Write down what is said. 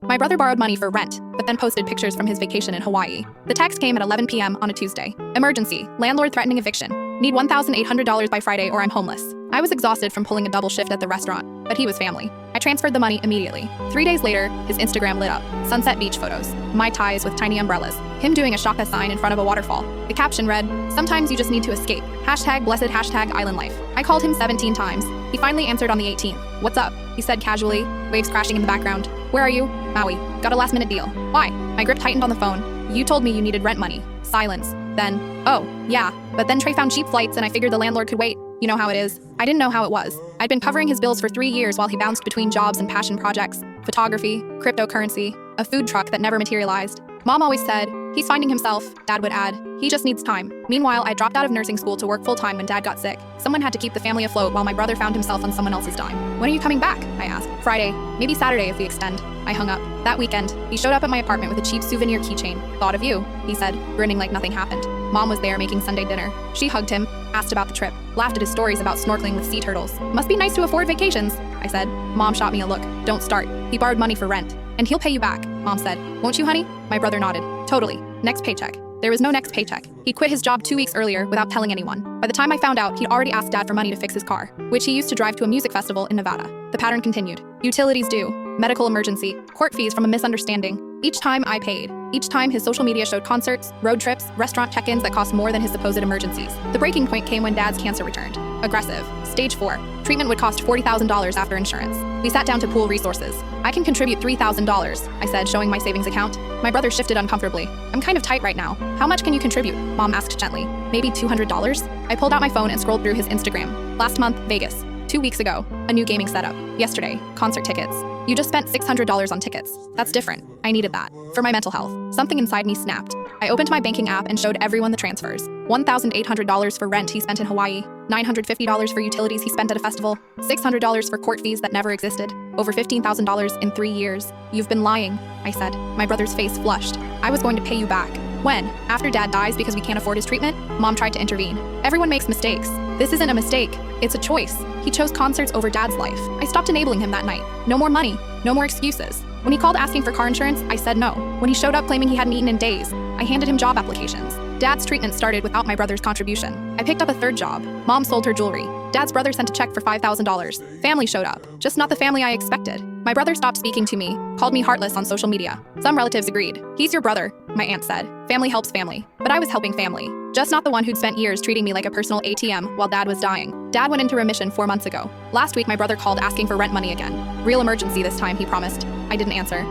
My brother borrowed money for rent, but then posted pictures from his vacation in Hawaii. The text came at 11 p.m. on a Tuesday. Emergency. Landlord threatening eviction. Need $1,800 by Friday or I'm homeless. I was exhausted from pulling a double shift at the restaurant, but he was family. I transferred the money immediately. 3 days later, his Instagram lit up. Sunset beach photos. Mai tais with tiny umbrellas. Him doing a shaka sign in front of a waterfall. The caption read, "Sometimes you just need to escape. Hashtag blessed hashtag island life." I called him 17 times. He finally answered on the 18th. "What's up?" he said casually, waves crashing in the background. "Where are you?" "Maui. Got a last minute deal." "Why?" My grip tightened on the phone. "You told me you needed rent money." Silence. Then, "Oh, yeah. But then Trey found cheap flights and I figured the landlord could wait. You know how it is." I didn't know how it was. I'd been covering his bills for 3 years while he bounced between jobs and passion projects, photography, cryptocurrency, a food truck that never materialized. Mom always said, "He's finding himself," Dad would add. "He just needs time." Meanwhile, I dropped out of nursing school to work full-time when Dad got sick. Someone had to keep the family afloat while my brother found himself on someone else's dime. "When are you coming back?" I asked. "Friday, maybe Saturday if we extend." I hung up. That weekend, he showed up at my apartment with a cheap souvenir keychain. "Thought of you," he said, grinning like nothing happened. Mom was there making Sunday dinner. She hugged him, asked about the trip, laughed at his stories about snorkeling with sea turtles. "Must be nice to afford vacations," I said. Mom shot me a look. "Don't start. He borrowed money for rent. And he'll pay you back," Mom said. "Won't you, honey?" My brother nodded. "Totally. Next paycheck." There was no next paycheck. He quit his job 2 weeks earlier without telling anyone. By the time I found out, he'd already asked Dad for money to fix his car, which he used to drive to a music festival in Nevada. The pattern continued. Utilities due, medical emergency, court fees from a misunderstanding. Each time I paid. Each time his social media showed concerts, road trips, restaurant check-ins that cost more than his supposed emergencies. The breaking point came when Dad's cancer returned. Aggressive. Stage 4. Treatment would cost $40,000 after insurance. We sat down to pool resources. "I can contribute $3,000, I said, showing my savings account. My brother shifted uncomfortably. "I'm kind of tight right now. How much can you contribute?" Mom asked gently. "Maybe $200? I pulled out my phone and scrolled through his Instagram. Last month, Vegas. 2 weeks ago, a new gaming setup. Yesterday, concert tickets. "You just spent $600 on tickets. That's different." I needed that. For my mental health. Something inside me snapped. I opened my banking app and showed everyone the transfers. $1,800 for rent he spent in Hawaii, $950 for utilities he spent at a festival, $600 for court fees that never existed, over $15,000 in 3 years. "You've been lying," I said. My brother's face flushed. "I was going to pay you back." "When? After Dad dies because we can't afford his treatment?" Mom tried to intervene. "Everyone makes mistakes. This isn't a mistake. It's a choice. He chose concerts over Dad's life." I stopped enabling him that night. No more money. No more excuses. When he called asking for car insurance, I said no. When he showed up claiming he hadn't eaten in days, I handed him job applications. Dad's treatment started without my brother's contribution. I picked up a third job. Mom sold her jewelry. Dad's brother sent a check for $5,000. Family showed up. Just not the family I expected. My brother stopped speaking to me, called me heartless on social media. Some relatives agreed. "He's your brother," my aunt said. "Family helps family." But I was helping family. Just not the one who'd spent years treating me like a personal ATM while Dad was dying. Dad went into remission 4 months ago. Last week, my brother called asking for rent money again. Real emergency this time, he promised. I didn't answer.